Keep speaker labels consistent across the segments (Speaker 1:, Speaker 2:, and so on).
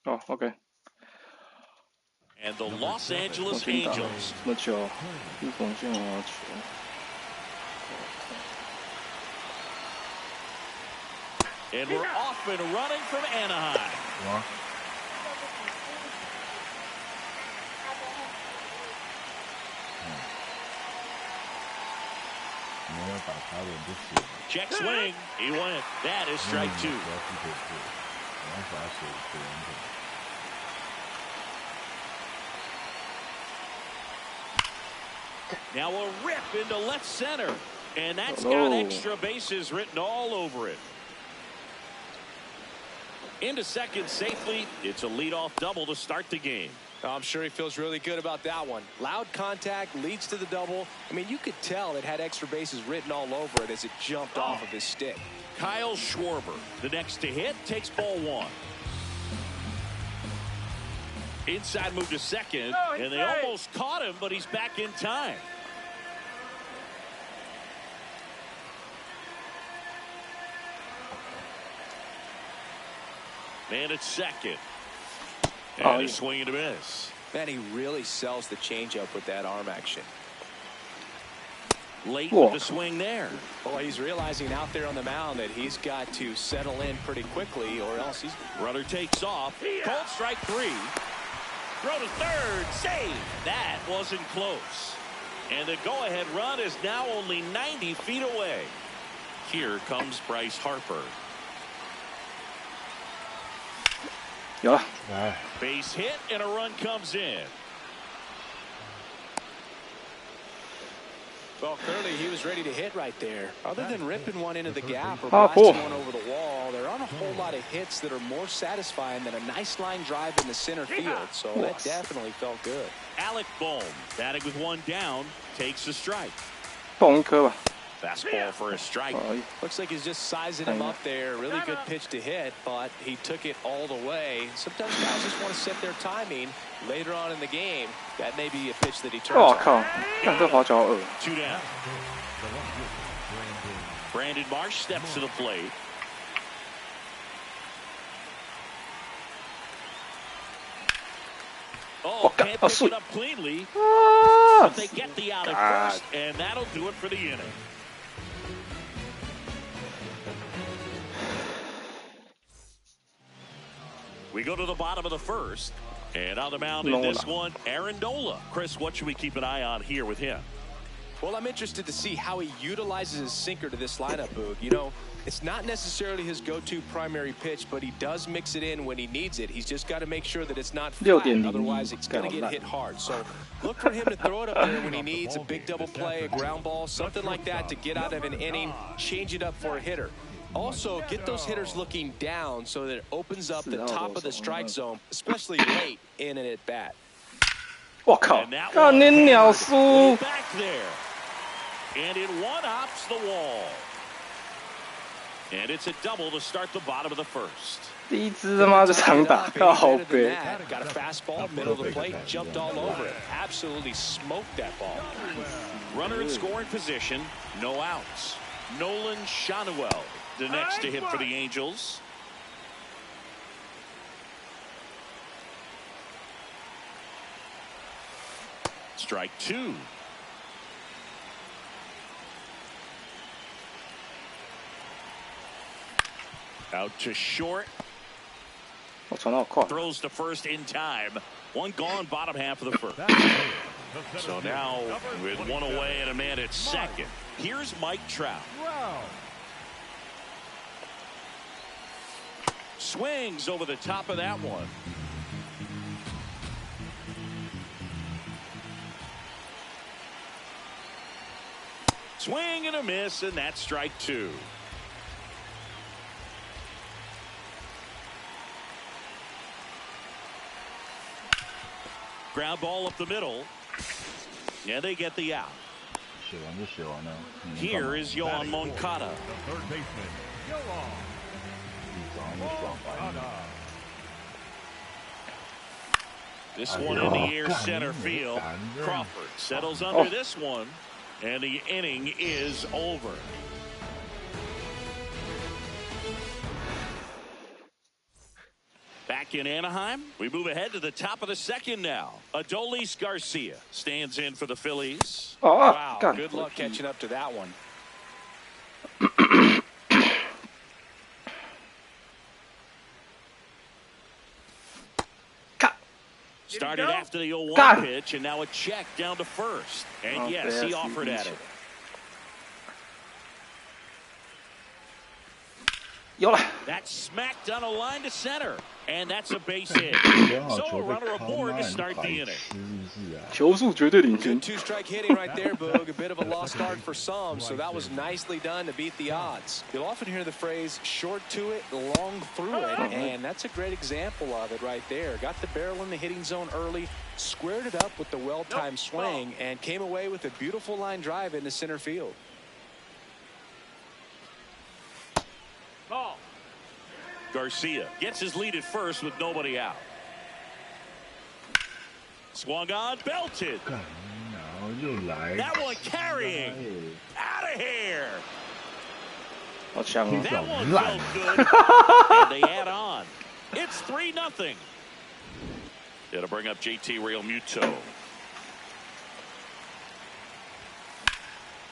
Speaker 1: 哦 ，OK。
Speaker 2: And the Los Angeles Angels.
Speaker 1: 那球，一锋线啊球。
Speaker 2: And we're off and running from Anaheim. Check swing. He went. That is strike 2. Now a rip into left center. And that's got extra bases written all over it. Into second safely. It's a leadoff double to start the game.
Speaker 3: I'm sure he feels really good about that one. Loud contact leads to the double. I mean, you could tell it had extra bases written all over it as it jumped off of his stick.
Speaker 2: Kyle Schwarber, the next to hit, takes ball 1. Inside move to second, and they almost caught him, but he's back in time. Man at second. And a swing and a miss.
Speaker 3: Man, he really sells the changeup with that arm action.
Speaker 2: Late with the swing there.
Speaker 3: Well, he's realizing out there on the mound that he's got to settle in pretty quickly or else he's...
Speaker 2: Runner takes off. Cold strike 3. Throw to third. Save. That wasn't close. And the go-ahead run is now only 90 feet away. Here comes Bryce Harper.
Speaker 1: Yeah.
Speaker 2: Base hit and a run comes in.
Speaker 3: Well, clearly he was ready to hit right there. Other than ripping one into the gap or blasting one over the wall, there aren't a whole lot of hits that are more satisfying than a nice line drive in the center field. So that definitely felt good.
Speaker 2: Alec Bohm, batting with 1 down, takes a strike.
Speaker 1: 蹦一颗吧。
Speaker 2: Fastball for a strike.
Speaker 3: Looks like he's just sizing him up there. Really good pitch to hit, but he took it all the way. Sometimes guys just want to set their timing later on in the game. That may be a pitch that he turns on.
Speaker 1: 靠！看这滑脚恶。
Speaker 2: 2 down. Brandon Marsh steps to the plate. Oh, can't pick it up cleanly. But they get the out at first, and that'll do it for the inning. We go to the bottom of the first, and on the mound in this one, Aaron Nola. Chris, what should we keep an eye on here with him?
Speaker 3: Well, I'm interested to see how he utilizes his sinker to this lineup, Boog. You know, it's not necessarily his go-to primary pitch, but he does mix it in when he needs it. He's just got to make sure that it's not flat, otherwise it's going to get hit hard. So look for him to throw it up there when he needs a big double play, a ground ball, something like that to get out of an inning, change it up for a hitter. Also, get those hitters looking down so that it opens up the top of the strike zone, especially late in an at-bat.
Speaker 1: 我靠！看你鸟叔！
Speaker 2: Back there. And it one-hops the wall. And it's a double to start the bottom of the first.
Speaker 1: 第一支他妈就长打，靠背。
Speaker 3: Got a fastball, middle of the plate, jumped all over it. Absolutely smoked that ball.
Speaker 2: Runner in scoring position, no outs. Nolan Shanuel, the next to hit for the Angels. Strike 2. Out to short. Throws to first in time. One gone, bottom half of the first. So now with one away and a man at second. Here's Mike Trout. Swings over the top of that one. Swing and a miss, and that's strike 2. Ground ball up the middle. Yeah, they get the out. Here is Yohan Moncada.
Speaker 4: Third baseman, Yohan Moncada.
Speaker 2: This one in the air center field. Crawford settles under this one, and the inning is over. Back in Anaheim, we move ahead to the top of the second now. Adolis Garcia stands in for the Phillies.
Speaker 3: Wow, good luck catching up to that one.
Speaker 2: Started after the 0-1 pitch, and now a check down to first. And yes, he offered at it. That's smacked on a line to center. And that's a base hit. So a runner aboard to start the inning.
Speaker 1: 球速绝对领先。
Speaker 3: Good two-strike hitting right there, Boog. A bit of a lost start for some, so that was nicely done to beat the odds. You'll often hear the phrase, short to it, long through it, and that's a great example of it right there. Got the barrel in the hitting zone early, squared it up with the well-timed swing, and came away with a beautiful line drive into center field.
Speaker 2: Garcia gets his lead at first with nobody out. Swung on, belted. That one carrying. Out of here. That one felt good. And they add on. It's 3-0. It'll bring up JT Realmuto.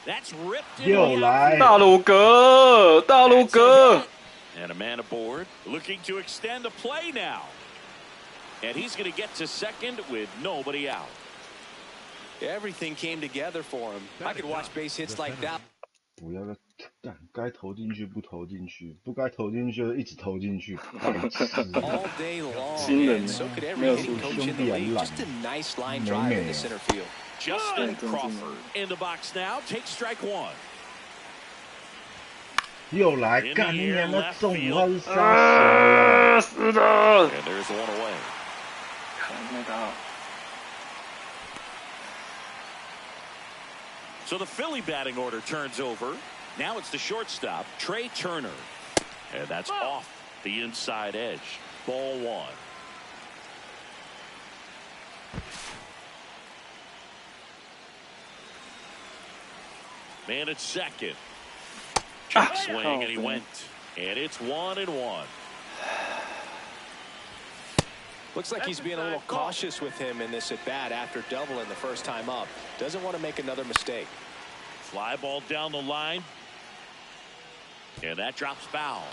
Speaker 2: That's ripped in.
Speaker 1: 大鲁阁，大鲁阁。
Speaker 2: And a man aboard, looking to extend the play now. And he's going to get to second with nobody out.
Speaker 3: Everything came together for him. I could watch base hits like that.
Speaker 5: 不要干，该投进去不投进去，不该投进去就一直投进去。
Speaker 3: All day long.
Speaker 1: 新人
Speaker 3: And so could every hitting coach in the league. Just a nice line drive in the center field.
Speaker 2: Justin Crawford in the box now. Takes strike one.
Speaker 5: 又来干你娘的中午还是杀小
Speaker 1: 是的。
Speaker 2: And there's one away.
Speaker 1: 看那个。
Speaker 2: So the Philly batting order turns over. Now it's the shortstop, Trey Turner. And that's off the inside edge. Ball one. Man at second. Check swing, and he went. And it's 1-1.
Speaker 3: Looks like he's being a little cautious with him in this at-bat after doubling the first time up. Doesn't want to make another mistake.
Speaker 2: Fly ball down the line. And that drops foul.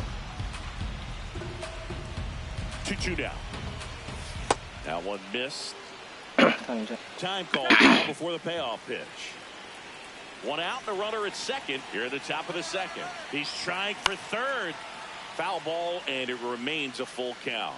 Speaker 2: 2-2 down. That one missed. Time call now before the payoff pitch. One out and a runner at second here at the top of the second. He's trying for third. Foul ball, and it remains a full count.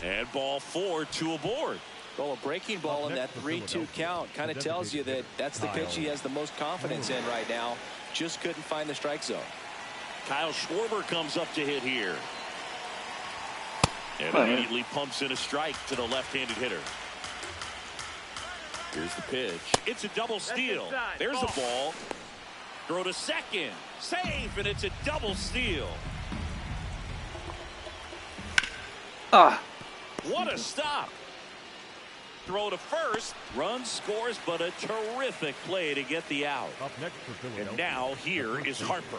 Speaker 2: And ball 4, 2 aboard.
Speaker 3: Well, a breaking ball in that 3-2 count kind of tells you that that's the pitch he has the most confidence in right now. Just couldn't find the strike zone.
Speaker 2: Kyle Schwarber comes up to hit here. And immediately pumps in a strike to the left-handed hitter. Here's the pitch. It's a double steal. There's a ball. Throw to second. Safe, and it's a double steal. What a stop. Throw to first. Run scores, but a terrific play to get the out.
Speaker 4: Up next for Philadelphia.
Speaker 2: And now here is Harper.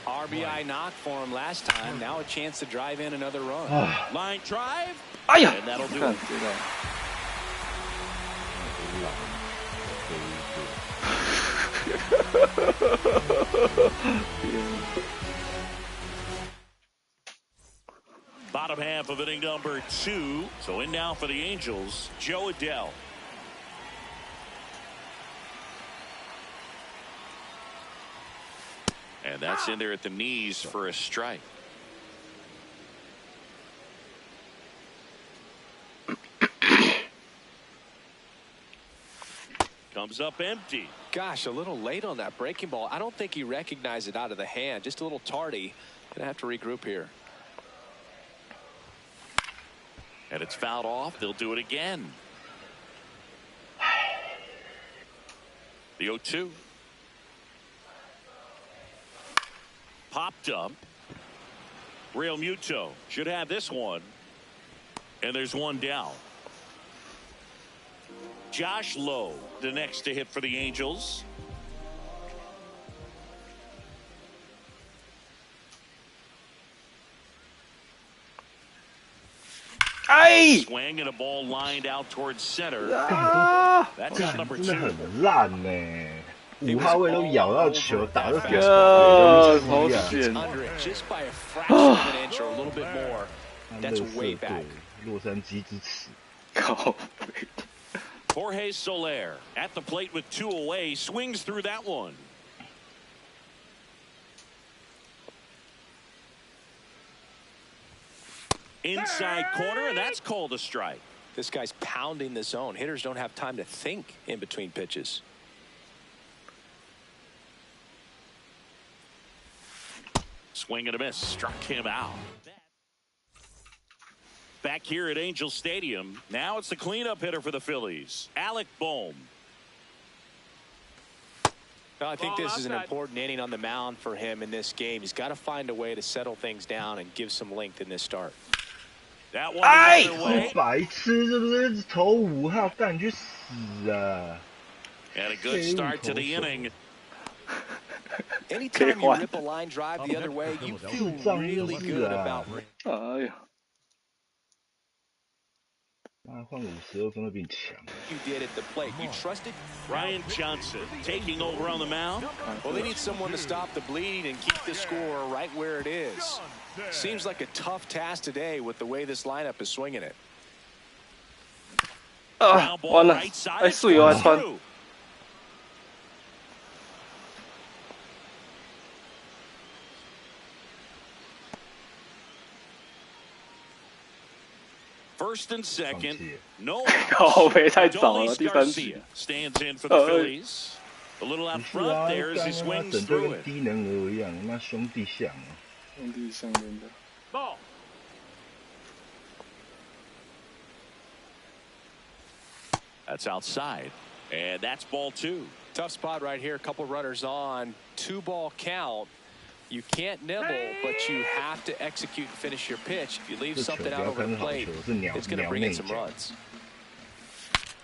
Speaker 3: RBI knock for him last time. Now a chance to drive in another run.
Speaker 2: Line drive.
Speaker 1: And
Speaker 2: that'll do it. Bottom half of inning number 2. So in now for the Angels, Joe Adell. And that's in there at the knees for a strike. Comes up empty.
Speaker 3: Gosh, a little late on that breaking ball. I don't think he recognized it out of the hand. Just a little tardy. Gonna have to regroup here.
Speaker 2: And it's fouled off. They'll do it again. The 0-2. Popped up. Realmuto should have this one. And there's one down. Josh Lowe, the next to hit for the Angels.
Speaker 1: 哎
Speaker 2: Swing and a ball lined out towards center.
Speaker 1: 啊！
Speaker 2: That's shot number
Speaker 5: 真的
Speaker 2: 2.
Speaker 5: 很烂呢。5号位都咬到球，打到嘴
Speaker 1: 好
Speaker 5: 都
Speaker 1: 险！
Speaker 3: under it just by a fraction of an inch or a little bit more. That's way back.
Speaker 5: 洛杉矶之耻。
Speaker 1: 靠北
Speaker 2: Jorge Soler at the plate with 2 away, swings through that one. Inside corner, and that's called a strike.
Speaker 3: This guy's pounding the zone. Hitters don't have time to think in between pitches.
Speaker 2: Swing and a miss, struck him out. Back here at Angel Stadium, now it's the cleanup hitter for the Phillies, Alec Bohm.
Speaker 3: Well, I think this is an important inning on the mound for him in this game. He's got to find a way to settle things down and give some length in this start.
Speaker 2: That one the other way.
Speaker 5: 白痴是不是？投5号，干去死啊！
Speaker 2: And a good start to the inning.
Speaker 3: Anytime you rip a line drive the other way, you feel really good about it.
Speaker 1: 哎呀！
Speaker 5: 换52分会比你强。
Speaker 3: You did at the plate. You trusted
Speaker 2: Ryan Johnson taking over on the mound.
Speaker 3: Well, they need someone to stop the bleed and keep the score right where it is. Seems like a tough task today with the way this lineup is swinging it.
Speaker 1: 啊，完了！哎，队友还穿。
Speaker 2: First and second, no
Speaker 1: 靠北太早了，
Speaker 2: Adolis
Speaker 1: 第三局。
Speaker 2: Garcia stands in for the Phillies. A little out
Speaker 5: 不是
Speaker 2: front
Speaker 5: 啊，
Speaker 2: there as he
Speaker 5: 干啊，
Speaker 2: swings
Speaker 5: 整队
Speaker 2: through
Speaker 5: 跟
Speaker 2: it.
Speaker 5: 低能儿一样，他妈兄弟像啊。
Speaker 1: 兄弟相连的。
Speaker 2: Ball. That's outside, and that's ball 2.
Speaker 3: Tough spot right here. A couple runners on. 2-ball count. You can't nibble, but you have to execute and finish your pitch. If you leave something out over the plate, it's going to bring in some runs.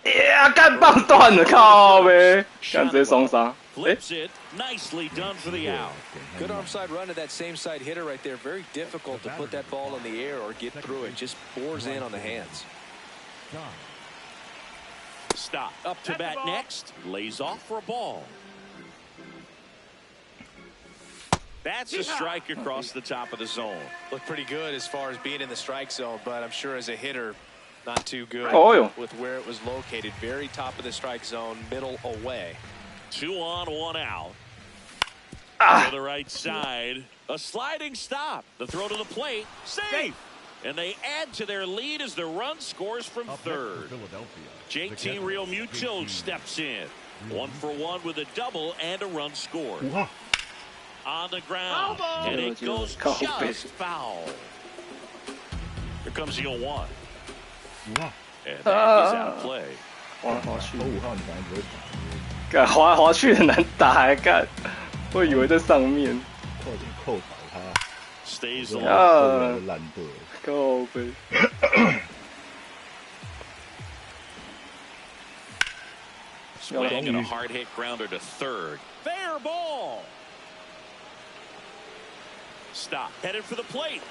Speaker 1: 呀，干棒断了，靠呗！干直接双杀。哎，
Speaker 2: Flips it, nicely done for the out.
Speaker 3: Good arm side run to that same side hitter right there. Very difficult to put that ball in the air or get through it. Just bores in on the hands.
Speaker 2: Stop. Up to bat next. Lays off for a ball. That's a strike across the top of the zone.
Speaker 3: Looked pretty good as far as being in the strike zone, but I'm sure as a hitter, not too good with where it was located. Very top of the strike zone, middle away.
Speaker 2: 2 on, 1 out. To the right side. A sliding stop. The throw to the plate. Safe. And they add to their lead as the run scores from third. JT Realmuto steps in. 1 for 1 with a double and a run scored. On the ground. And it goes just foul. Here comes the 0-1. And that is out play.
Speaker 1: 滑来滑去
Speaker 5: 投，5号你反正不会打，
Speaker 1: 干滑来滑去很难打，还干，我以为在上面。
Speaker 5: 快点扣倒他。
Speaker 2: Stays
Speaker 5: 受
Speaker 2: along.
Speaker 5: 不了的烂队。
Speaker 1: 靠背。
Speaker 2: Swing and a hard hit grounder to third. Fair ball. Stop. Headed for the plate.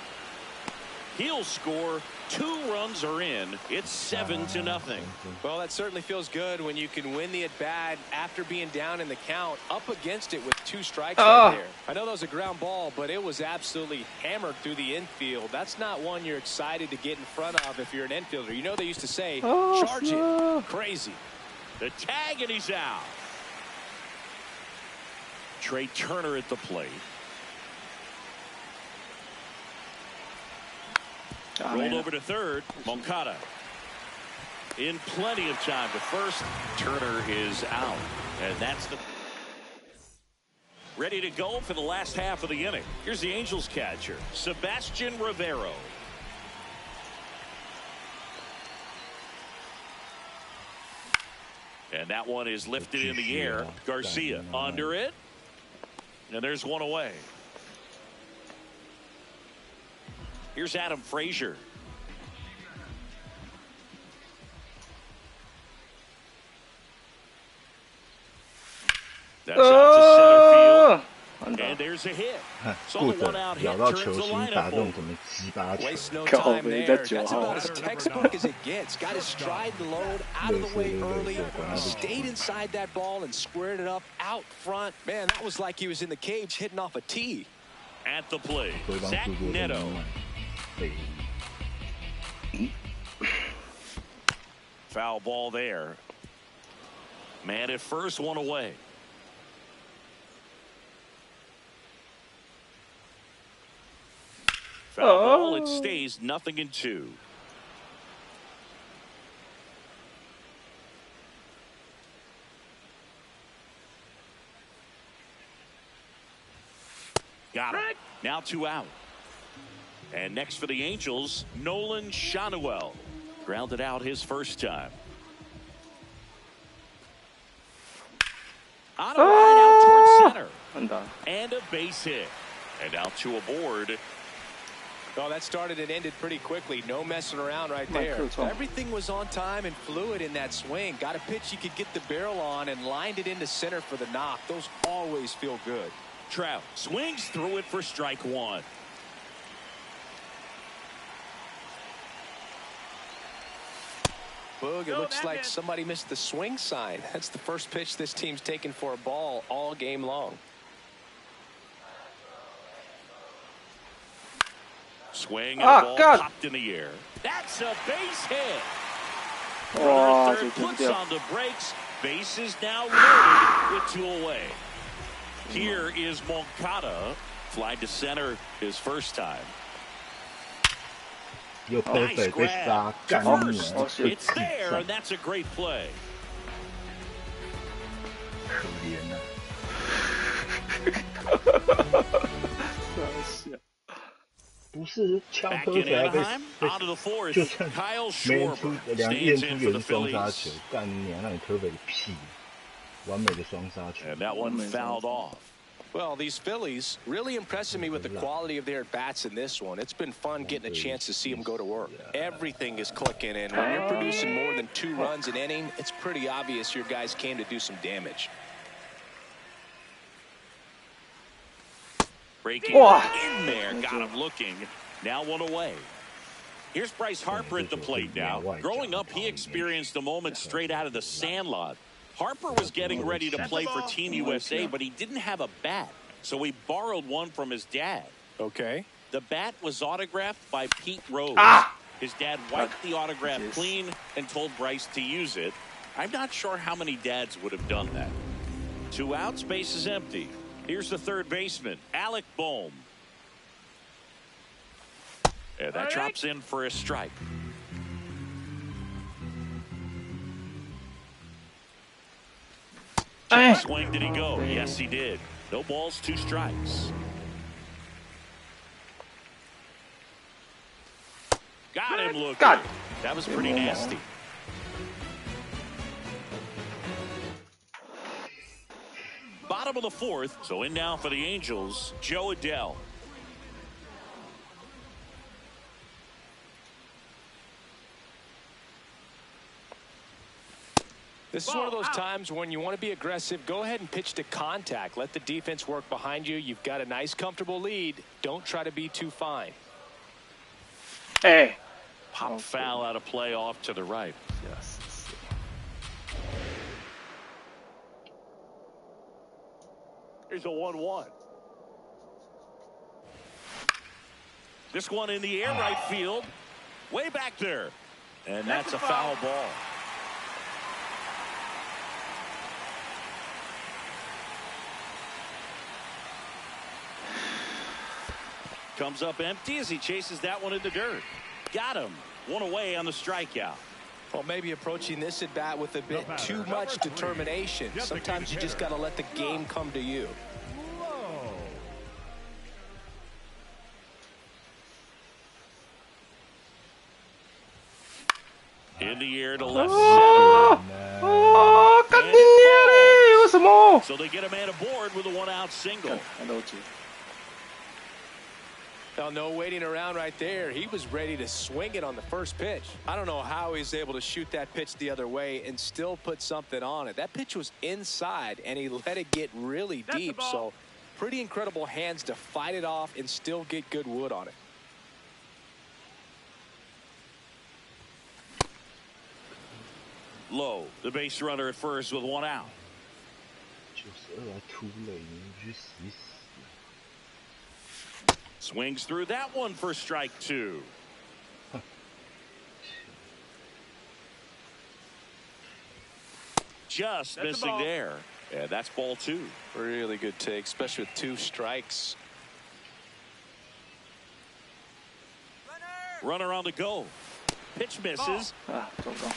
Speaker 2: He'll score. 2 runs are in. It's 7-0.
Speaker 3: Well, that certainly feels good when you can win the at-bat after being down in the count, up against it with 2 strikes right there. I know that was a ground ball, but it was absolutely hammered through the infield. That's not one you're excited to get in front of if you're an infielder. You know they used to say, charge it. Crazy.
Speaker 2: The tag, and he's out. Trey Turner at the plate. Rolled over to third. Moncada in plenty of time to first. Turner is out, and that's the ready to go for the last half of the inning. Here's the Angels catcher, Sebastian Rivero. And that one is lifted in the air. Garcia under it, and there's one away. Here's Adam Frazier. That's out to center field. And And there's a hit.
Speaker 5: 看
Speaker 2: So
Speaker 5: ，good，
Speaker 2: the one out
Speaker 5: 咬
Speaker 2: hit
Speaker 5: 到
Speaker 2: turns
Speaker 5: 球
Speaker 2: the
Speaker 5: 心
Speaker 2: lineup
Speaker 5: 打这种
Speaker 2: over.
Speaker 5: 什么鸡巴球，
Speaker 3: Waste no
Speaker 1: 靠
Speaker 3: time
Speaker 1: 北在
Speaker 3: there.
Speaker 1: 9
Speaker 3: That's
Speaker 1: 号
Speaker 3: about as textbook as it gets. Got his stride and load out of the way early. Stayed inside that ball and squared it up out front. Man, that was like he was in the cage hitting off a tee.
Speaker 2: At the plate,
Speaker 5: 回防
Speaker 2: Zach
Speaker 5: 速度真的
Speaker 2: Neto.
Speaker 5: 慢。对，
Speaker 2: Foul ball there. Man at first, one away. Foul ball, it stays 0-2. Got him. Now 2 out. And next for the Angels, Nolan Shanuel. Grounded out his first time. On a line out towards center.
Speaker 1: 很打。
Speaker 2: And a base hit. And now 2 aboard.
Speaker 3: Oh, that started and ended pretty quickly. No messing around right there. Everything was on time and fluid in that swing. Got a pitch you could get the barrel on and lined it into center for the knock. Those always feel good.
Speaker 2: Trout swings through it for strike 1.
Speaker 3: Boog, it looks like somebody missed the swing sign. That's the first pitch this team's taken for a ball all game long.
Speaker 2: Swing and the ball
Speaker 1: God.
Speaker 2: popped in the air. That's a base hit.
Speaker 1: Wow,
Speaker 2: Runner third puts on the brakes. Base is now loaded with 2 away. Here is Moncada. Fly to center his first time.
Speaker 5: 又
Speaker 2: Nice
Speaker 5: perfect 被杀
Speaker 2: grab.
Speaker 5: 干
Speaker 2: To
Speaker 5: 你
Speaker 2: first.
Speaker 5: 啊！
Speaker 2: It's there, and that's a great play.
Speaker 5: 可怜啊！不是敲
Speaker 2: Back
Speaker 5: 科
Speaker 2: in
Speaker 5: 水还被
Speaker 2: Anaheim, out of the fourth,
Speaker 5: 就算
Speaker 2: Kyle
Speaker 5: 没人出
Speaker 2: Schwarber
Speaker 5: 两验
Speaker 2: stands
Speaker 5: 出
Speaker 2: in
Speaker 5: 也
Speaker 2: for
Speaker 5: 是
Speaker 2: the
Speaker 5: 双杀
Speaker 2: Phillies.
Speaker 5: 球，干你娘！让你科北个屁！完美的双杀球。
Speaker 2: And that one fouled off.
Speaker 3: Well, these Phillies really impressing me with the quality of their at-bats in this one. It's been fun getting a chance to see them go to work. Everything is clicking, and when you're producing more than 2 runs an inning, it's pretty obvious your guys came to do some damage.
Speaker 2: Breaking in there, got him looking. Now 1 away. Here's Bryce Harper at the plate now. Growing up, he experienced a moment straight out of the Sandlot. Harper was getting ready to play for Team USA, but he didn't have a bat, so he borrowed one from his dad.
Speaker 3: Okay.
Speaker 2: The bat was autographed by Pete Rose. His dad wiped the autograph clean and told Bryce to use it. I'm not sure how many dads would have done that. 2 outs, base is empty. Here's the third baseman, Alec Bohm. And that drops in for a strike. Swing, did he go? Yes, he did. No balls, 2 strikes. Got him looking. That was pretty nasty. Bottom of the 4th, so in now for the Angels, Joe Adell.
Speaker 3: This is one of those times when you want to be aggressive. Go ahead and pitch to contact. Let the defense work behind you. You've got a nice, comfortable lead. Don't try to be too fine.
Speaker 1: Hey.
Speaker 2: Pop foul out of play off to the right.
Speaker 1: Yes.
Speaker 2: Here's a 1-1. This one in the air, right field. Way back there. And that's a foul ball. Comes up empty as he chases that one in the dirt. Got him. 1 away on the strikeout.
Speaker 3: Well, maybe approaching this at bat with a bit too much determination. Sometimes you just got to let the game come to you.
Speaker 2: In the air to left center. So they get a man aboard with a 1-out single.
Speaker 3: Now, no waiting around right there. He was ready to swing it on the first pitch. I don't know how he's able to shoot that pitch the other way and still put something on it. That pitch was inside, and he let it get really deep. So Pretty incredible hands to fight it off and still get good wood on it.
Speaker 2: Low, the base runner at first with 1 out.
Speaker 5: 92来突垒，你去死一死！
Speaker 2: Swings through that one for strike 2. Just missing there. Yeah, that's ball 2.
Speaker 3: Really good take, especially with 2 strikes.
Speaker 2: Runner on the go. Pitch misses.
Speaker 1: 啊，糟糕！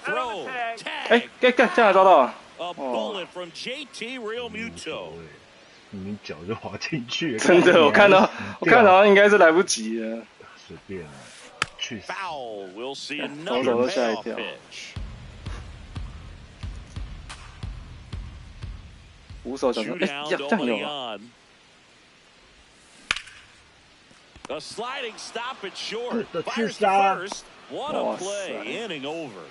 Speaker 2: Throw.
Speaker 1: 哎
Speaker 2: Tag.
Speaker 1: 这样抓到了。
Speaker 2: A bullet from JT Realmuto.
Speaker 5: 明明脚就滑进去了。
Speaker 1: 真的，我看到应该是来不及了。
Speaker 5: 随便了，去死！
Speaker 2: Foul. We'll see
Speaker 1: 防守
Speaker 2: another
Speaker 1: 都吓一
Speaker 2: payoff
Speaker 1: 跳。
Speaker 2: pitch.
Speaker 1: 捕手想说，
Speaker 2: Two
Speaker 1: 哎，
Speaker 2: down,
Speaker 1: 这样
Speaker 2: nobody
Speaker 1: 有啊。
Speaker 2: on. A sliding stop at short.
Speaker 5: The
Speaker 2: Fires to
Speaker 5: two-star.
Speaker 2: first. What a
Speaker 1: Oh,
Speaker 2: play.
Speaker 1: son.
Speaker 2: Inning over.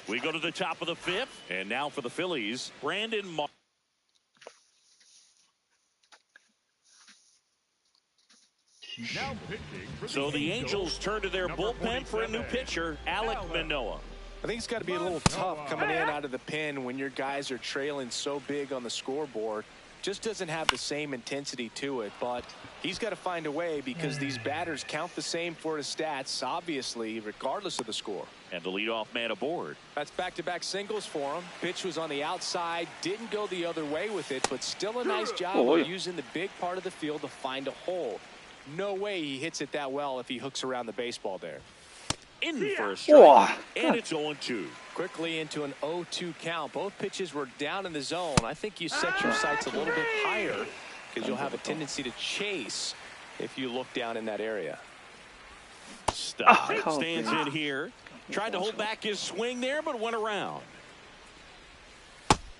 Speaker 2: We go to the top of the 5th, and now for the Phillies, Brandon Mark.
Speaker 4: Now pitching for
Speaker 2: So the Angels turn to their bullpen for a new pitcher, Alek Manoah.
Speaker 3: I think it's got to be a little tough coming in out of the pen when your guys are trailing so big on the scoreboard. Just doesn't have the same intensity to it, but he's got to find a way because these batters count the same for his stats, obviously, regardless of the score.
Speaker 2: And the leadoff man aboard.
Speaker 3: That's back-to-back singles for him. Pitch was on the outside, didn't go the other way with it, but still a nice job of using the big part of the field to find a hole. No way he hits it that well if he hooks around the baseball there.
Speaker 2: In for a strike,
Speaker 1: Wow.
Speaker 2: and it's 0-2.
Speaker 3: Quickly into an 0-2 count. Both pitches were down in the zone. I think you set your sights a little bit higher because you'll have a tendency to chase if you look down in that area.
Speaker 2: Stop. Stands in here. Tried to hold back his swing there, but went around.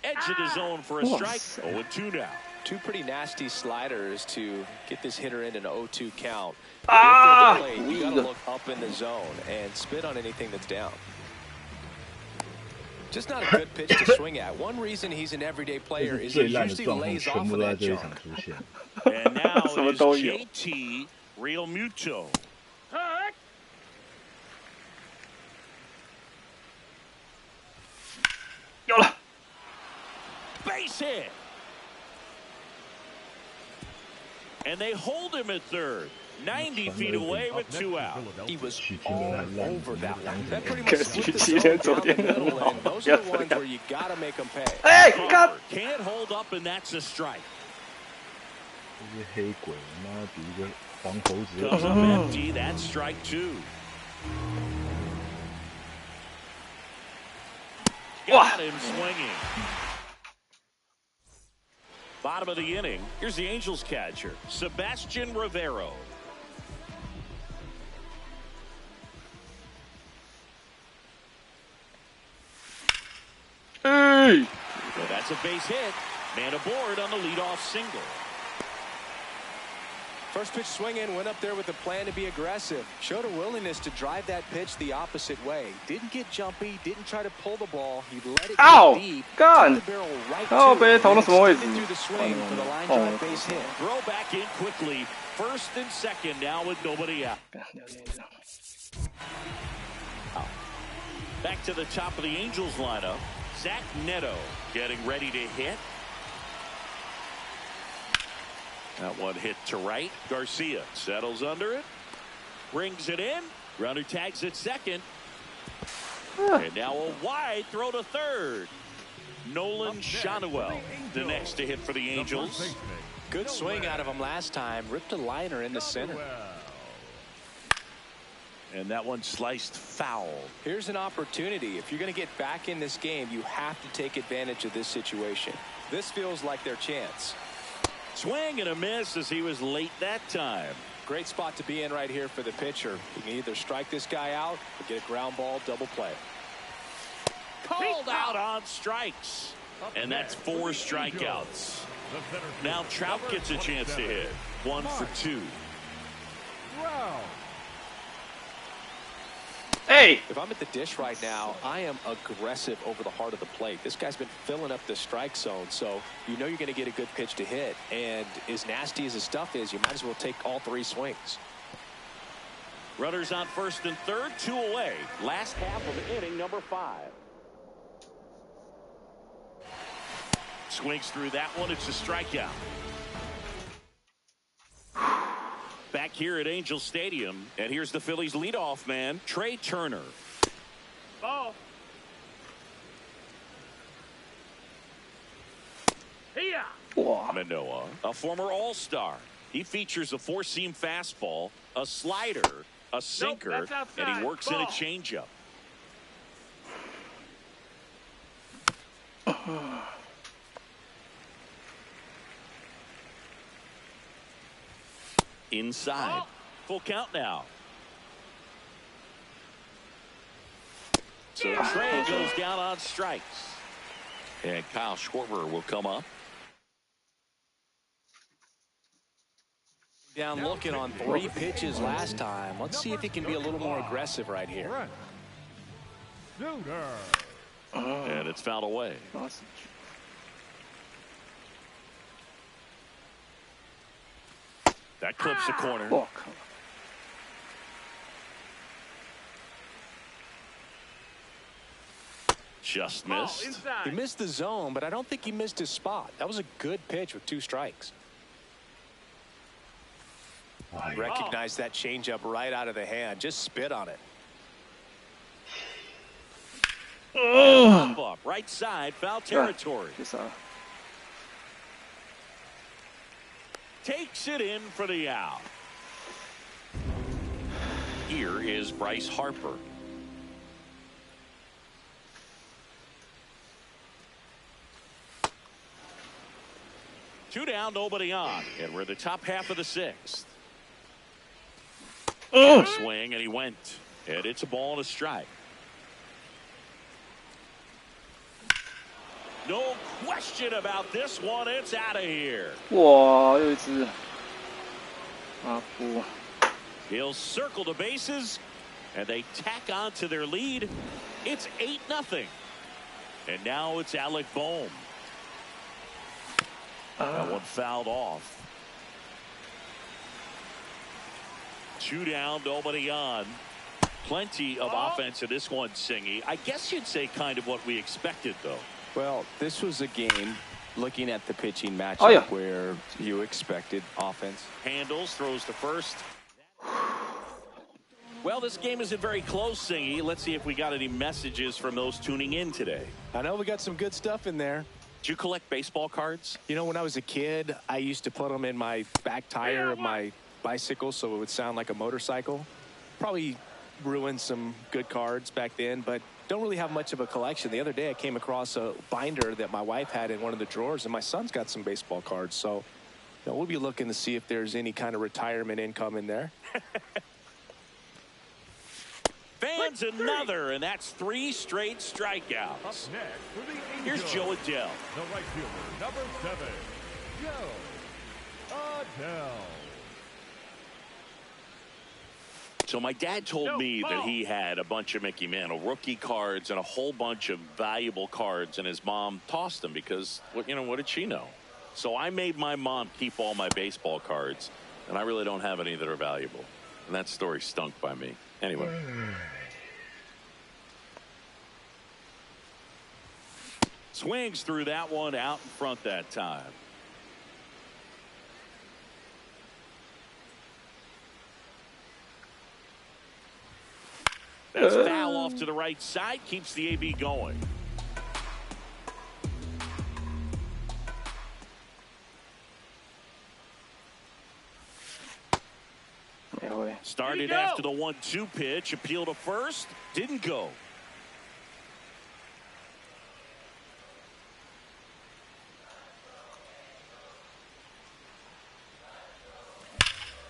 Speaker 2: Edge of the zone for a strike. 0-2 now.
Speaker 3: 2 pretty nasty sliders to get this hitter in an 0-2 count.
Speaker 1: Ah!
Speaker 3: If they're at the plate, you gotta look up in the zone and spit on anything that's down. Just not a good pitch to swing at. One reason he's an everyday player is he
Speaker 5: 最烂的
Speaker 3: usually
Speaker 5: 状况
Speaker 3: lays
Speaker 5: 全
Speaker 3: off
Speaker 5: 部
Speaker 3: of
Speaker 5: 都在
Speaker 3: that
Speaker 5: 这一
Speaker 3: junk.
Speaker 5: 场出现。
Speaker 2: And now
Speaker 1: 什么
Speaker 2: it
Speaker 1: 都
Speaker 2: is
Speaker 1: 有。
Speaker 2: JT Realmuto.
Speaker 1: 有了。
Speaker 2: Base hit. And they hold him at third. 90 feet away with 2 out.
Speaker 3: He was
Speaker 5: 许天
Speaker 3: all
Speaker 5: 太烂
Speaker 3: over
Speaker 5: 了
Speaker 3: that one. That pretty
Speaker 1: 可
Speaker 3: much
Speaker 1: 惜
Speaker 3: split the
Speaker 1: 今
Speaker 3: zone
Speaker 1: 天昨
Speaker 3: down the
Speaker 1: 天很
Speaker 3: middle,
Speaker 1: 好
Speaker 3: and those
Speaker 1: 不要
Speaker 3: are the
Speaker 1: 这
Speaker 3: ones
Speaker 1: 样
Speaker 3: where you gotta make them pay.
Speaker 1: 哎，干！
Speaker 2: Can't hold up, and that's a strike.
Speaker 5: 这些黑鬼，妈比一个黄猴子
Speaker 2: Goes up empty. That's strike 2. Got him swinging. Bottom of the inning. Here's the Angels catcher, Sebastian Rivero.
Speaker 1: Hey!
Speaker 2: So that's a base hit. Man aboard on the leadoff single.
Speaker 3: First pitch swinging, went up there with a plan to be aggressive. Showed a willingness to drive that pitch the opposite way. Didn't get jumpy, didn't try to pull the ball. He let it
Speaker 1: Ow!
Speaker 3: go deep.
Speaker 1: God!
Speaker 3: Took the barrel right
Speaker 1: Oh,
Speaker 3: to
Speaker 1: man,
Speaker 3: it,
Speaker 1: 投到
Speaker 3: and
Speaker 1: 什么位置？
Speaker 3: extended through the swing for the line drive base hit.
Speaker 2: Throw back in quickly. First and second now with nobody out.
Speaker 1: 干聊天一下。
Speaker 2: Back to the top of the Angels lineup. Zach Neto getting ready to hit. That one hit to right. Garcia settles under it. Brings it in. Runner tags at second. And now a wide throw to third. Nolan Shanuel, the next to hit for the Angels.
Speaker 3: Good swing out of him last time. Ripped a liner in the center.
Speaker 2: And that one sliced foul.
Speaker 3: Here's an opportunity. If you're going to get back in this game, you have to take advantage of this situation. This feels like their chance.
Speaker 2: Swing and a miss as he was late that time.
Speaker 3: Great spot to be in right here for the pitcher. You can either strike this guy out or get a ground ball double play.
Speaker 2: Called out on strikes. And that's 4 strikeouts. Now Trout gets a chance to hit. 1 for 2.
Speaker 1: Hey!
Speaker 3: If I'm at the dish right now, I am aggressive over the heart of the plate. This guy's been filling up the strike zone, so you know you're going to get a good pitch to hit. And as nasty as his stuff is, you might as well take all 3 swings.
Speaker 2: Runners on first and third, 2 away. Last half of inning number 5. Swings through that one. It's a strikeout. Back here at Angel Stadium, and here's the Phillies leadoff man, Trey Turner.
Speaker 4: Ball. Here.
Speaker 1: Wow.
Speaker 2: Manoah, a former All-Star. He features a 4-seam fastball, a slider, a sinker,
Speaker 4: that's outside.
Speaker 2: and he works in a
Speaker 4: Ball.
Speaker 2: changeup. Inside. Full count now. So Trey goes down on strikes. And Kyle Schwarber will come up.
Speaker 3: Down looking on 3 pitches last time. Let's see if he can be a little more aggressive right here.
Speaker 4: Right. Shooter.
Speaker 2: And it's fouled away.
Speaker 1: Awesome.
Speaker 2: That clips the corner.
Speaker 1: Fuck.
Speaker 2: Just
Speaker 4: Ball
Speaker 2: missed.
Speaker 4: inside.
Speaker 3: He missed the zone, but I don't think he missed his spot. That was a good pitch with 2 strikes. Recognized that changeup right out of the hand. Just spit on it.
Speaker 2: Up, right side, foul territory. Takes it in for the out. Here is Bryce Harper. Two down, nobody on. And we're in the top half of the 6th. Swing, and he went. And it's a ball and a strike. No question about this one. It's out of here.
Speaker 1: 哇，又一只阿布。
Speaker 2: He'll circle the bases, and they tack on to their lead. It's 8-0. And now it's Alec Bohm. That one fouled off. 2 down, nobody on. Plenty of offense in this one, Singy. I guess you'd say kind of what we expected, though.
Speaker 3: Well, this was a game looking at the pitching matchup where you expected offense.
Speaker 2: Handles, throws to first. Well, this game isn't very close, Singy. Let's see if we got any messages from those tuning in today.
Speaker 3: I know we got some good stuff in there.
Speaker 2: Did you collect baseball cards?
Speaker 3: You know, when I was a kid, I used to put them in my back tire of my bicycle so it would sound like a motorcycle. Probably ruined some good cards back then, but don't really have much of a collection. The other day I came across a binder that my wife had in one of the drawers, and my son's got some baseball cards. So you know, we'll be looking to see if there's any kind of retirement income in there.
Speaker 2: Fans another, and that's 3 straight strikeouts.
Speaker 4: Up next for the Angels.
Speaker 2: Here's Joe Adele.
Speaker 4: The right fielder, number 7, Joe Adele.
Speaker 2: So my dad told me that he had a bunch of Mickey Mantle rookie cards and a whole bunch of valuable cards, and his mom tossed them because, what did she know? So I made my mom keep all my baseball cards, and I really don't have any that are valuable. And that story stunk by me. Anyway. Swings through that one, out in front that time. That's foul off to the right side, keeps the AB going. Started after the 1-2 pitch, appeal to first, didn't go.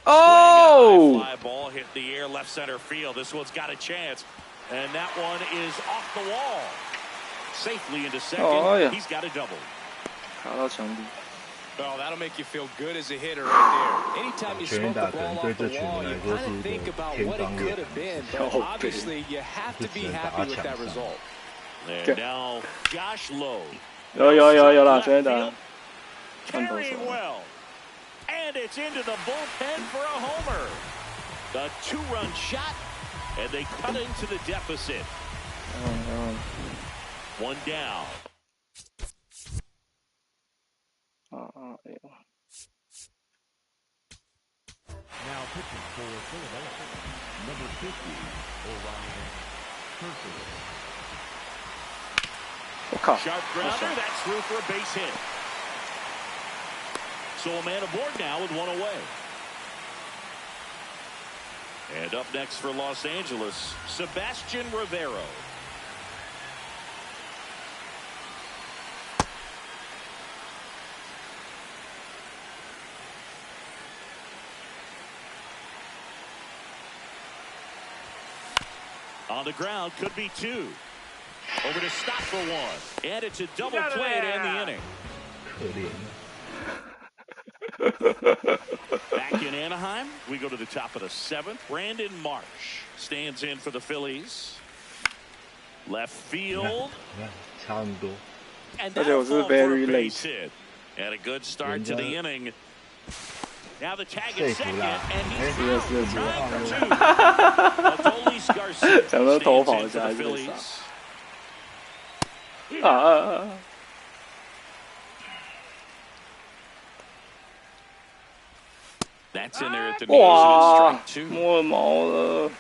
Speaker 1: Oh!
Speaker 2: Fly ball hit the air, left center field. This one's got a chance, and that one is off the wall. Safely into second.
Speaker 1: Oh, yeah.
Speaker 2: He's got a double.
Speaker 1: 卡到墙壁。
Speaker 3: Oh, that'll make you feel good as a hitter right there. Anytime you smoke the ball off the wall, you kind of think about what it could have been, but obviously you have to be happy with that result.
Speaker 2: And now Josh Lowe.
Speaker 1: 有啦，全打。
Speaker 2: Carrying well. And it's into the bullpen for a homer. A 2-run shot, and they cut into the deficit. 1 down.
Speaker 4: Now pitching for Philadelphia, number 50, Orion Kirkwood.
Speaker 1: 我靠！
Speaker 2: Sharp grounder, that's through for a base hit. So a man aboard now with 1 away. And up next for Los Angeles, Sebastian Rivero. On the ground, could be 2. Over to stop for 1. And it's a double play to end the inning. Back in Anaheim, we go to the top of the 7th. Brandon Marsh stands in for the Phillies. Left field. And that's a very base hit. And a good start to the inning. Now the tag is second, and he's out. Trying for 2. Adolis Garcia stands in for the Phillies. That's in there at the knees.
Speaker 1: Wow,
Speaker 2: Strike 2.
Speaker 1: 摸毛了。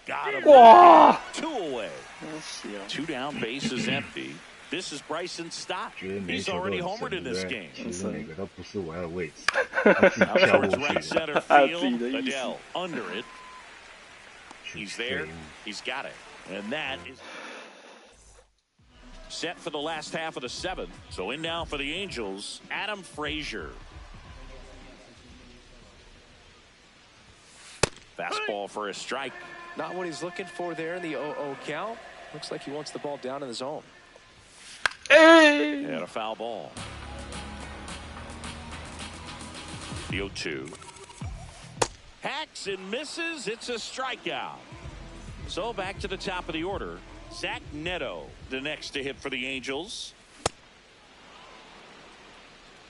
Speaker 2: Got him.
Speaker 1: Wow.
Speaker 2: 2 away. 2 down, base is empty. This is Bryson Stott. He's already homered in this game.
Speaker 5: 其实每个都不是我要的位置，
Speaker 2: Out towards right center field. Adele under it. He's there. He's got it. And that is set for the last half of the 7th. So in now for the Angels, Adam Frazier. Fastball for a strike.
Speaker 3: Not what he's looking for there in the 0-0 count. Looks like he wants the ball down in the zone.
Speaker 1: Hey.
Speaker 2: And a foul ball. The 0-2. Hacks and misses. It's a strikeout. So back to the top of the order. Zach Neto, the next to hit for the Angels.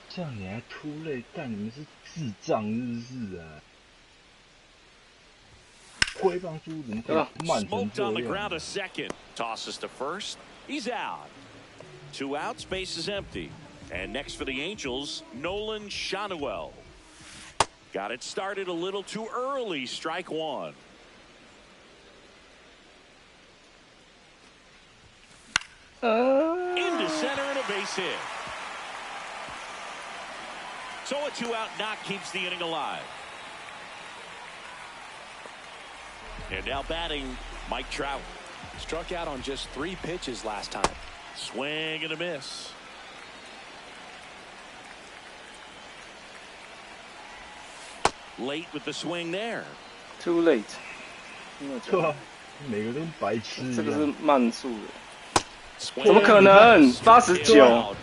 Speaker 5: 这样你还突垒，干你们是智障日日啊！挥棒速度怎么可以慢成
Speaker 2: Smoked
Speaker 5: 这
Speaker 2: on the
Speaker 5: 样
Speaker 2: ground a second. Tosses to first. He's out. 2 outs. Base is empty. And next for the Angels, Nolan Shanuel. Got it started a little too early. Strike 1. Into center and a base hit. So a 2-out knock keeps the inning alive. And now batting, Mike Trout.
Speaker 3: Struck out on just 3 pitches last time.
Speaker 2: Swing and a miss. Late with the swing there.
Speaker 1: Too late.
Speaker 5: 对啊，每个都跟白痴一
Speaker 1: 这个是
Speaker 5: 样，
Speaker 1: 慢速的，怎么可能？89，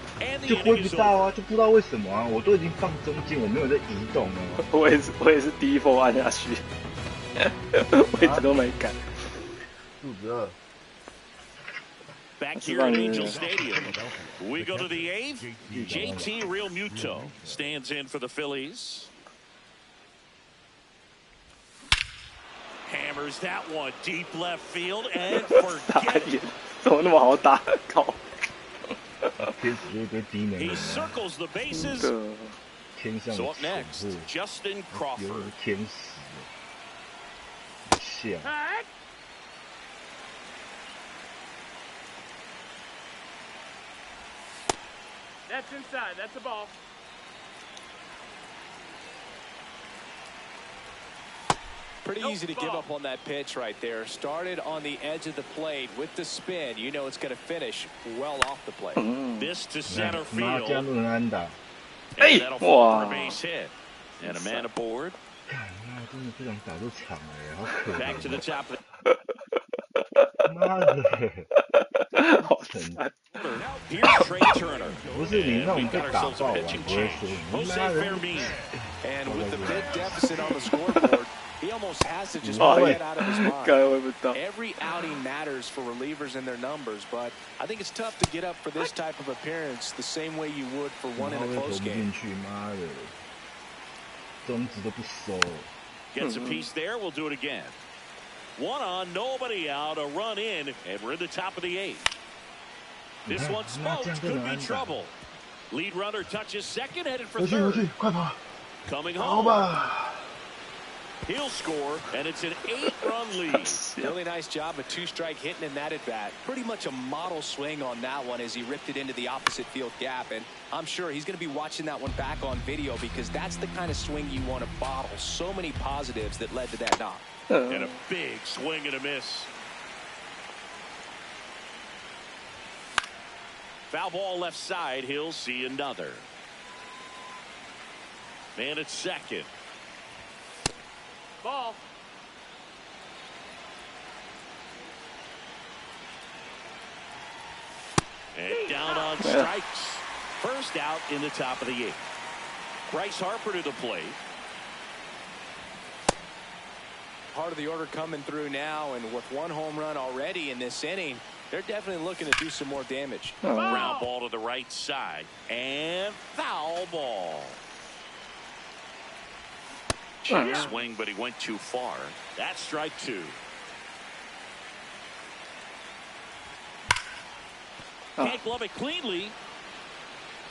Speaker 5: 就挥不到啊，就不知道为什么啊，我都已经放中间，我没有在移动了。
Speaker 1: 我也是第一波按下去，位置都没改。
Speaker 5: 肚子饿。
Speaker 2: Back here at Angel Stadium, we go to the 8th. JT Realmuto stands in for the Phillies. Hammers that one deep left field and
Speaker 1: 打
Speaker 2: forget
Speaker 1: 野
Speaker 2: it.
Speaker 1: 怎么那么好打？靠！
Speaker 5: 天使就一堆低能
Speaker 2: He
Speaker 5: 人啊，
Speaker 2: circles the
Speaker 1: 真
Speaker 2: bases.
Speaker 1: 的，
Speaker 5: 天上
Speaker 2: So
Speaker 5: 的
Speaker 2: up
Speaker 5: 宠
Speaker 2: next,
Speaker 5: 物，
Speaker 2: Justin
Speaker 5: 有
Speaker 2: Crawford.
Speaker 5: 天使，像。
Speaker 6: That's inside. That's a ball.
Speaker 3: Pretty easy to give up on that pitch right there. Started on the edge of the plate with the spin. You know it's going to finish well off the plate.
Speaker 2: This to center
Speaker 5: 马加
Speaker 2: field.
Speaker 5: 伦安打，
Speaker 2: And that'll fall for a
Speaker 1: wow.
Speaker 2: base hit. And a man aboard.
Speaker 5: 干妈真的不想打这场哎，好可
Speaker 2: Back to the
Speaker 5: 怜
Speaker 2: top of
Speaker 5: 哦！妈的，
Speaker 1: 好惨。
Speaker 2: Here's Trey Turner.
Speaker 5: 不是你那种
Speaker 2: We
Speaker 5: 被
Speaker 2: got
Speaker 5: 打
Speaker 2: ourselves a
Speaker 5: 爆完
Speaker 2: pitching
Speaker 5: 不会
Speaker 2: change.
Speaker 5: 说你
Speaker 2: Jose
Speaker 5: 妈的。
Speaker 2: Fermin.
Speaker 3: And with the big deficit on the scoreboard, he almost has to just
Speaker 1: Oh,
Speaker 3: put
Speaker 1: yeah.
Speaker 3: that out of his mind.
Speaker 1: 该会不到。
Speaker 3: Every outing matters for relievers and their numbers, but I think it's tough to get up for this type of appearance the same way you would for one in
Speaker 5: 然后
Speaker 3: a
Speaker 5: 又投
Speaker 3: close
Speaker 5: 不
Speaker 3: game.
Speaker 5: 进去，妈的，中指都不收。
Speaker 2: Gets a piece there. We'll do it again. 1 on, nobody out, a run in, and we're in the top of the 8th. This one smoked, could be trouble. Lead runner touches second, headed for
Speaker 5: 回去回
Speaker 2: third.
Speaker 5: 去，快跑！
Speaker 2: Coming
Speaker 5: 好
Speaker 2: home.
Speaker 5: 吧。
Speaker 2: He'll score, and it's an 8-run lead.
Speaker 3: Really nice job of 2-strike hitting in that at bat. Pretty much a model swing on that one as he ripped it into the opposite field gap. And I'm sure he's going to be watching that one back on video because that's the kind of swing you want to bottle. So many positives that led to that knock.
Speaker 2: And a big swing and a miss. Foul ball left side. He'll see another. Man at second.
Speaker 6: Ball.
Speaker 2: And down on strikes. First out in the top of the 8th. Bryce Harper to the plate.
Speaker 3: Part of the order coming through now, and with 1 home run already in this inning, they're definitely looking to do some more damage.
Speaker 2: Ground ball to the right side. And foul ball. Check swing, but he went too far. That's strike 2. Can't glove it cleanly.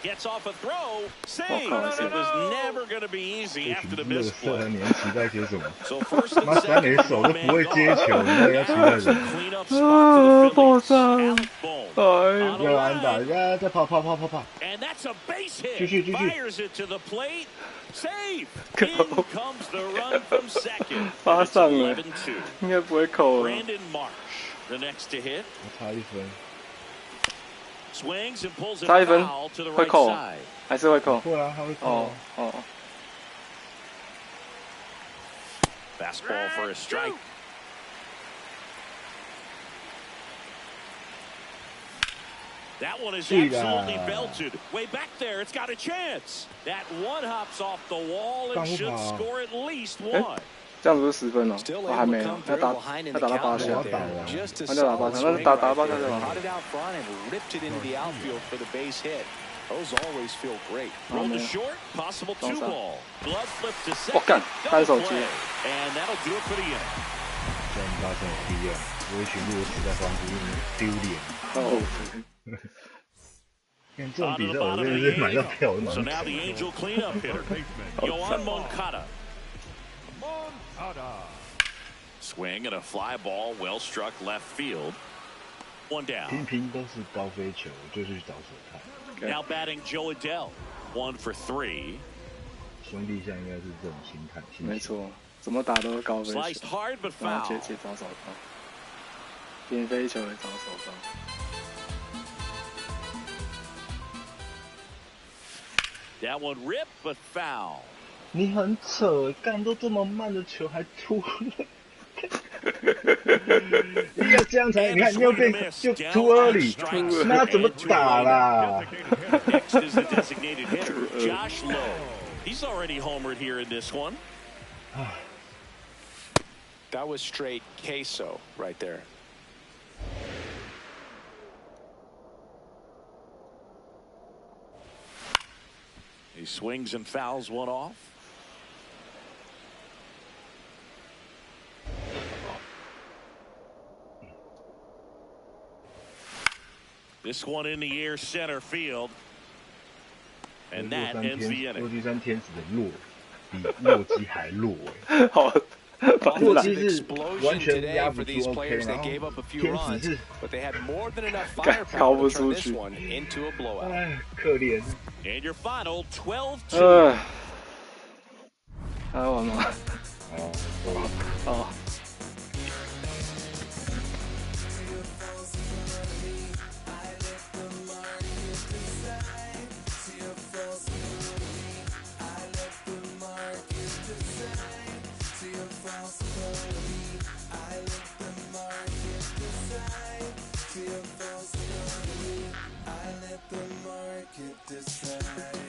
Speaker 2: Gets off a throw. Save. It was never going to be easy
Speaker 5: 这
Speaker 2: after the
Speaker 5: 群乐色，
Speaker 2: misplay.
Speaker 5: 你还期待些什么？
Speaker 2: So first and
Speaker 5: 妈三垒
Speaker 2: second,
Speaker 5: 手都不会接球，你到底要期待什么？
Speaker 2: clean up spot for the Phillies. Alec Bohm
Speaker 1: 哎
Speaker 2: on a
Speaker 5: 要安打，
Speaker 2: line.
Speaker 5: 再跑跑跑跑跑！
Speaker 2: And that's a base hit.
Speaker 5: 继续继续。
Speaker 2: Fires it to the plate. Save. In comes the run from second.
Speaker 1: 发
Speaker 2: It's
Speaker 1: 上了，
Speaker 2: 11-2.
Speaker 1: 应该不会扣了。
Speaker 2: Brandon Marsh, the next to hit.
Speaker 5: 我差1分，
Speaker 2: Swings and pulls it
Speaker 1: 差1分
Speaker 2: foul to the
Speaker 1: 会
Speaker 2: right
Speaker 1: 扣，
Speaker 2: side.
Speaker 1: 还是会扣？
Speaker 5: 会啊，他会扣
Speaker 1: 哦
Speaker 5: 啊。
Speaker 1: 哦，
Speaker 2: Fastball for a strike. That one is absolutely belted. Way back there, it's got a chance. That one hops off the wall and should score at least one.
Speaker 1: 这样子是10分哦，
Speaker 3: Still
Speaker 1: 我还
Speaker 3: able
Speaker 1: 没
Speaker 3: to
Speaker 1: 有，
Speaker 3: come
Speaker 1: 要
Speaker 3: through
Speaker 1: 打
Speaker 3: behind in
Speaker 1: 要
Speaker 3: the
Speaker 1: 打到8
Speaker 3: count
Speaker 1: 下
Speaker 3: out
Speaker 5: 我要打
Speaker 3: there.
Speaker 5: 了
Speaker 3: Just a
Speaker 1: 那就打
Speaker 3: solid
Speaker 1: 8下，那
Speaker 3: swing
Speaker 1: 是打
Speaker 3: right
Speaker 1: 8下
Speaker 3: there.
Speaker 1: 就好。
Speaker 3: Caught it out front and ripped it into the outfield for the base hit. Those always feel great.
Speaker 2: Roll to
Speaker 1: man.
Speaker 2: short, possible 2
Speaker 1: 上
Speaker 2: ball. Glove flip to
Speaker 1: 我
Speaker 2: second.
Speaker 1: 干，单手
Speaker 2: Double
Speaker 1: 接
Speaker 2: play.，And that'll do it for the inning.
Speaker 5: 这样发生有必要，我一群弱势在帮助你丢脸。
Speaker 1: 哦，
Speaker 5: 看这种
Speaker 2: On
Speaker 5: 比
Speaker 2: to
Speaker 5: 赛，
Speaker 2: the
Speaker 5: 我
Speaker 2: bottom
Speaker 5: 真
Speaker 2: of
Speaker 5: 的
Speaker 2: the
Speaker 5: 是买到
Speaker 2: 8th.
Speaker 5: 票，我
Speaker 2: So
Speaker 5: 蛮
Speaker 2: now the Angel cleanup hitter, Yoan Moncada.
Speaker 4: Moncada.
Speaker 2: Swing and a fly ball, well struck left field. 1 down.
Speaker 5: 频频都是高飞球，我就去找手看。
Speaker 2: Now batting Joe Adele. 1 for 3.
Speaker 5: 兄弟现在应该是这种心态，心情
Speaker 1: 没错，怎么打都是高飞球，
Speaker 2: Sliced hard but
Speaker 1: 然后
Speaker 2: foul.
Speaker 1: 接找手套，平飞球也找手套。
Speaker 2: That one ripped but foul.
Speaker 5: 你很扯，干都这么慢的球还突了，你要这样才，你看你又变就突而里，那怎么打啦？
Speaker 2: Next is the designated hitter, Josh Lowe. He's already homered here in this one.
Speaker 3: That was straight queso right there.
Speaker 2: He swings and fouls one off. This one in the air center field. And that ends the
Speaker 5: 洛
Speaker 2: inning.
Speaker 5: 基山天使的弱，比洛基还弱哎。
Speaker 1: 好，
Speaker 5: 洛基
Speaker 3: Offensive
Speaker 5: 是
Speaker 3: explosion
Speaker 5: 完全
Speaker 3: today
Speaker 5: 压
Speaker 3: for
Speaker 5: 不
Speaker 3: these
Speaker 5: 住 OK，
Speaker 3: players.
Speaker 5: 然
Speaker 3: They
Speaker 5: 后
Speaker 3: gave up a few
Speaker 5: 天
Speaker 3: runs,
Speaker 5: 使是，
Speaker 3: but they had more than enough
Speaker 1: 靠
Speaker 3: firepower
Speaker 1: 不
Speaker 3: to
Speaker 1: 出
Speaker 3: turn this
Speaker 1: 去。
Speaker 3: one into a blowout.
Speaker 5: 哎，可怜。
Speaker 2: And your final 12-2.
Speaker 1: 还要玩吗？
Speaker 5: 哦，
Speaker 1: 哦。
Speaker 7: I let the market decide. let the market decide.